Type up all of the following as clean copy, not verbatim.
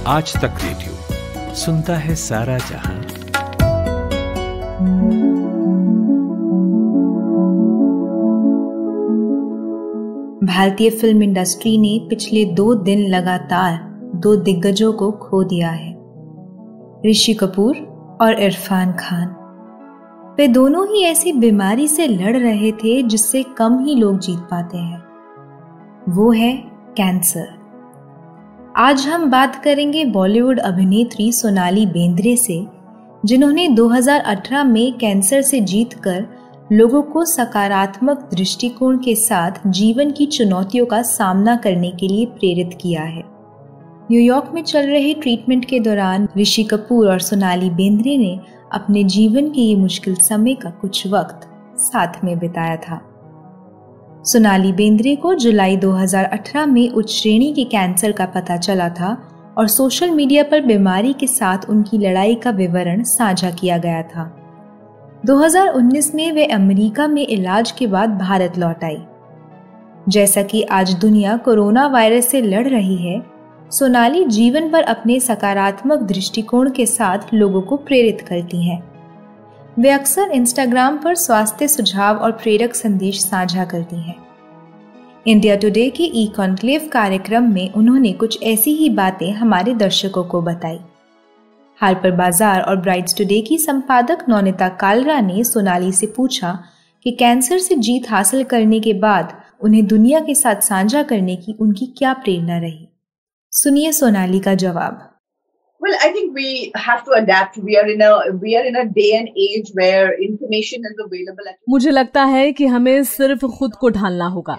आज तक रेडियो सुनता है सारा जहां। भारतीय फिल्म इंडस्ट्री ने पिछले 2 दिन लगातार 2 दिग्गजों को खो दिया है, ऋषि कपूर और इरफान खान। वे दोनों ही ऐसी बीमारी से लड़ रहे थे जिससे कम ही लोग जीत पाते हैं, वो है कैंसर। आज हम बात करेंगे बॉलीवुड अभिनेत्री सोनाली बेंद्रे से, जिन्होंने 2018 में कैंसर से जीतकर लोगों को सकारात्मक दृष्टिकोण के साथ जीवन की चुनौतियों का सामना करने के लिए प्रेरित किया है। न्यूयॉर्क में चल रहे ट्रीटमेंट के दौरान ऋषि कपूर और सोनाली बेंद्रे ने अपने जीवन के ये मुश्किल समय का कुछ वक्त साथ में बिताया था। सोनाली बेंद्रे को जुलाई 2018 में उच्च श्रेणी के कैंसर का पता चला था और सोशल मीडिया पर बीमारी के साथ उनकी लड़ाई का विवरण साझा किया गया था। 2019 में वे अमेरिका में इलाज के बाद भारत लौट आई। जैसा कि आज दुनिया कोरोना वायरस से लड़ रही है, सोनाली जीवन पर अपने सकारात्मक दृष्टिकोण के साथ लोगों को प्रेरित करती हैं। वे अक्सर इंस्टाग्राम पर स्वास्थ्य सुझाव और प्रेरक संदेश साझा करती हैं। इंडिया टुडे के ई कॉन्क्लेव कार्यक्रम में उन्होंने कुछ ऐसी ही बातें हमारे दर्शकों को बताई। हार्पर बाजार और ब्राइट्स टुडे की संपादक नौनिता कालरा ने सोनाली से पूछा कि कैंसर से जीत हासिल करने के बाद उन्हें दुनिया के साथ साझा करने की उनकी क्या प्रेरणा रही। सुनिए सोनाली का जवाब। Well, I think we have to adapt. We are in a day and age where information is available. मुझे लगता है कि हमें सिर्फ खुद को ढालना होगा।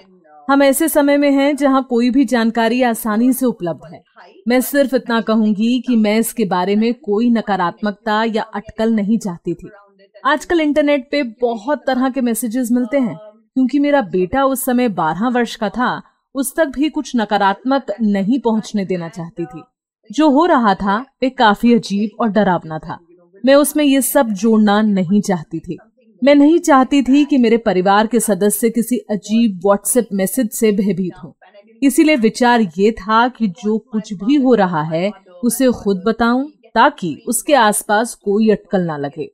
हम ऐसे समय में हैं जहां कोई भी जानकारी आसानी से उपलब्ध है। मैं सिर्फ इतना कहूंगी कि मैं इसके बारे में कोई नकारात्मकता या अटकल नहीं चाहती थी। आजकल इंटरनेट पे बहुत तरह के मैसेजेस मिलते हैं। क्योंकि मेरा बेटा उस समय 12 वर्ष का था, उस तक भी कुछ नकारात्मक नहीं पहुंचने देना चाहती थी। जो हो रहा था वे काफी अजीब और डरावना था। मैं उसमें ये सब जोड़ना नहीं चाहती थी। मैं नहीं चाहती थी कि मेरे परिवार के सदस्य किसी अजीब व्हाट्सएप मैसेज से भयभीत हों। इसीलिए विचार ये था कि जो कुछ भी हो रहा है उसे खुद बताऊं ताकि उसके आसपास कोई अटकल ना लगे।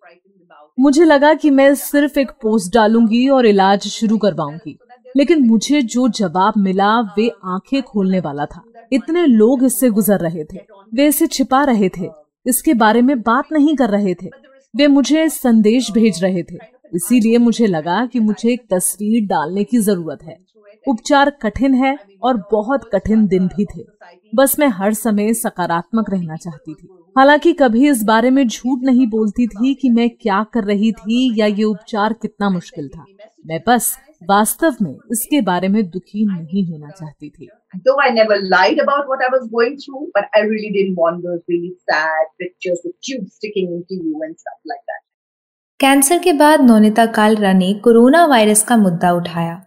मुझे लगा कि मैं सिर्फ एक पोस्ट डालूंगी और इलाज शुरू करवाऊंगी, लेकिन मुझे जो जवाब मिला वे आंखें खोलने वाला था। इतने लोग इससे गुजर रहे थे, वे इसे छिपा रहे थे, इसके बारे में बात नहीं कर रहे थे, वे मुझे संदेश भेज रहे थे। इसीलिए मुझे लगा कि मुझे एक तस्वीर डालने की जरूरत है। उपचार कठिन है और बहुत कठिन दिन भी थे। बस मैं हर समय सकारात्मक रहना चाहती थी। हालांकि कभी इस बारे में झूठ नहीं बोलती थी कि मैं क्या कर रही थी या ये उपचार कितना मुश्किल था। मैं बस वास्तव में इसके बारे में दुखी नहीं होना चाहती थी। Though I never lied about what I was going through, but I really didn't want those really sad pictures with tubes sticking into you and stuff like that. Cancer के बाद नौनिता कालरा ने कोरोना वायरस का मुद्दा उठाया।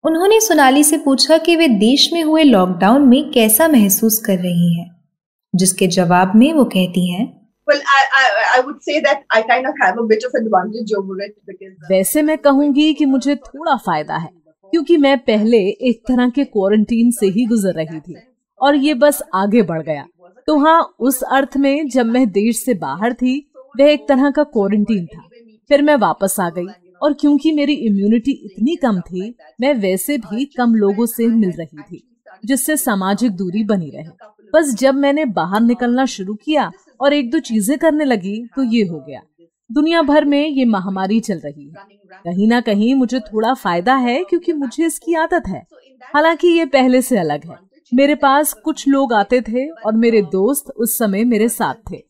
उन्होंने सोनाली से पूछा कि वे देश में हुए लॉकडाउन में कैसा महसूस कर रही हैं, जिसके जवाब में वो कहती हैं, Well, I would say that I kind of have a bit of advantage over it because वैसे मैं कहूंगी कि मुझे थोड़ा फायदा है, क्योंकि मैं पहले एक तरह के क्वारंटीन से ही गुजर रही थी और ये बस आगे बढ़ गया। तो हाँ, उस अर्थ में जब मैं देश से बाहर थी वह एक तरह का क्वारंटीन था। फिर मैं वापस आ गई और क्योंकि मेरी इम्यूनिटी इतनी कम थी, मैं वैसे भी कम लोगों से मिल रही थी, जिससे सामाजिक दूरी बनी रहे। बस जब मैंने बाहर निकलना शुरू किया और 1-2 चीजें करने लगी तो ये हो गया। दुनिया भर में ये महामारी चल रही है। कहीं ना कहीं मुझे थोड़ा फायदा है क्योंकि मुझे इसकी आदत है। हालांकि ये पहले से अलग है। मेरे पास कुछ लोग आते थे और मेरे दोस्त उस समय मेरे साथ थे।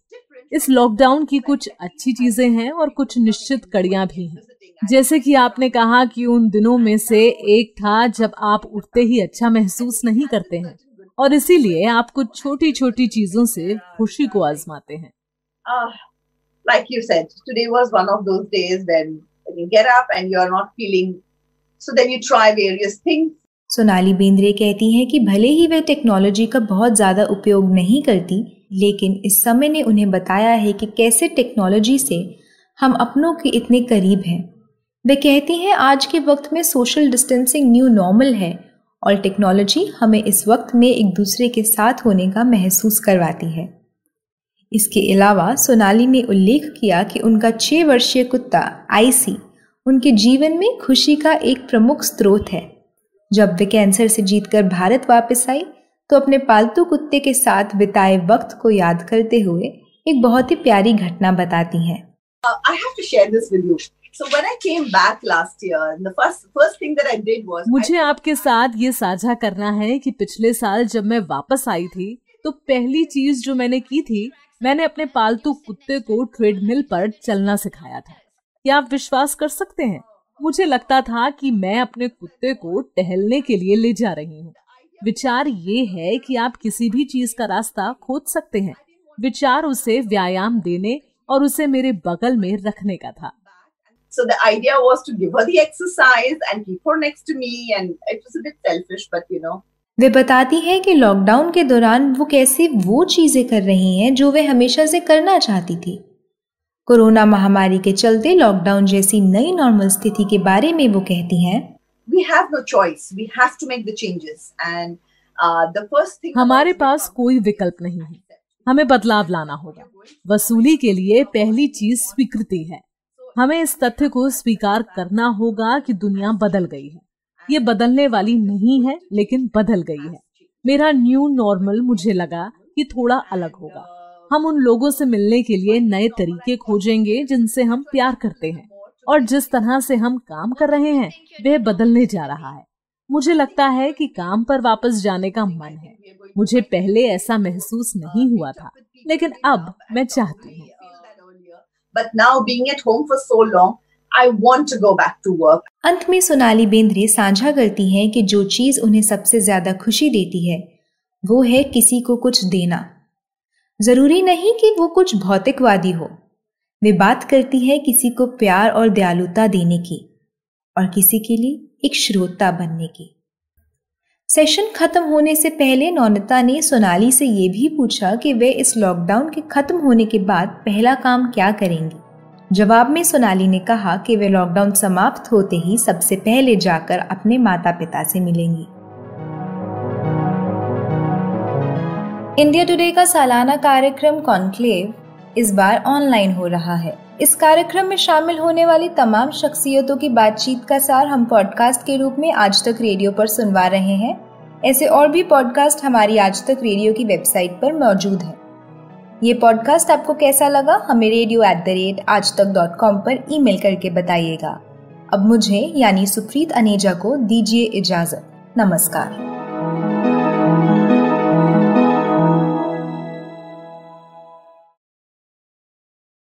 इस लॉकडाउन की कुछ अच्छी चीजें हैं और कुछ निश्चित कड़ियां भी हैं। जैसे कि आपने कहा कि उन दिनों में से एक था जब आप उठते ही अच्छा महसूस नहीं करते हैं और इसीलिए आप कुछ छोटी छोटी चीजों से खुशी को आजमाते हैं। Like you said, today was one of those days when you get up and you're not feeling, so then you try various things. Sonali Bendre कहती हैं कि भले ही वे टेक्नोलॉजी का बहुत ज्यादा उपयोग नहीं करती, लेकिन इस समय ने उन्हें बताया है कि कैसे टेक्नोलॉजी से हम अपनों के इतने करीब हैं। वे कहती हैं आज के वक्त में सोशल डिस्टेंसिंग न्यू नॉर्मल है और टेक्नोलॉजी हमें इस वक्त में एक दूसरे के साथ होने का महसूस करवाती है। इसके अलावा सोनाली ने उल्लेख किया कि उनका 6 वर्षीय कुत्ता आईसी उनके जीवन में खुशी का एक प्रमुख स्रोत है। जब वे कैंसर से जीतकर भारत वापस आई तो अपने पालतू कुत्ते के साथ बिताए वक्त को याद करते हुए एक बहुत ही प्यारी घटना बताती हैं। I have to share this with you. So when I came back last year, the first thing that I did was मुझे आपके साथ ये साझा करना है कि पिछले साल जब मैं वापस आई थी तो पहली चीज जो मैंने की थी, मैंने अपने पालतू कुत्ते को ट्रेडमिल पर चलना सिखाया था। क्या आप विश्वास कर सकते हैं? मुझे लगता था कि मैं अपने कुत्ते को टहलने के लिए ले जा रही हूँ। विचार ये है कि आप किसी भी चीज का रास्ता खोज सकते हैं। विचार उसे व्यायाम देने और उसे मेरे बगल में रखने का था। So the idea was to give her the exercise and keep her next to me, and it was a bit selfish, but you know. वे बताती हैं कि लॉकडाउन के दौरान वो कैसे वो चीजें कर रही हैं जो वे हमेशा से करना चाहती थी। कोरोना महामारी के चलते लॉकडाउन जैसी नई नॉर्मल स्थिति के बारे में वो कहती हैं, We have no choice. We have to make the changes, and the first thing. हमारे पास कोई विकल्प नहीं है, हमें बदलाव लाना होगा। वसूली के लिए पहली चीज स्वीकृति है। हमें इस तथ्य को स्वीकार करना होगा कि दुनिया बदल गई है। ये बदलने वाली नहीं है, लेकिन बदल गई है। मेरा न्यू नॉर्मल मुझे लगा कि थोड़ा अलग होगा। हम उन लोगों से मिलने के लिए नए तरीके खोजेंगे जिनसे हम प्यार करते हैं, और जिस तरह से हम काम कर रहे हैं वह बदलने जा रहा है। मुझे लगता है कि काम पर वापस जाने का मन है। मुझे पहले ऐसा महसूस नहीं हुआ था, लेकिन अब मैं चाहती हूँ। But now being at home for so long, I want to go back to work. अंत में सोनाली बेंद्रे साझा करती हैं कि जो चीज उन्हें सबसे ज्यादा खुशी देती है वो है किसी को कुछ देना। जरूरी नहीं कि वो कुछ भौतिकवादी हो। वे बात करती है किसी को प्यार और दयालुता देने की और किसी के लिए एक श्रोता बनने की। सेशन खत्म होने से पहले नौनिता ने सोनाली से ये भी पूछा कि वे इस लॉकडाउन के खत्म होने के बाद पहला काम क्या करेंगी। जवाब में सोनाली ने कहा कि वे लॉकडाउन समाप्त होते ही सबसे पहले जाकर अपने माता पिता से मिलेंगी। इंडिया टुडे का सालाना कार्यक्रम कॉन्क्लेव इस बार ऑनलाइन हो रहा है। इस कार्यक्रम में शामिल होने वाली तमाम शख्सियतों की बातचीत का सार हम पॉडकास्ट के रूप में आज तक रेडियो पर सुनवा रहे हैं। ऐसे और भी पॉडकास्ट हमारी आज तक रेडियो की वेबसाइट पर मौजूद है। ये पॉडकास्ट आपको कैसा लगा हमें radio@aajtak.com पर ईमेल करके बताइएगा। अब मुझे यानी सुप्रीत अनेजा को दीजिए इजाजत। नमस्कार।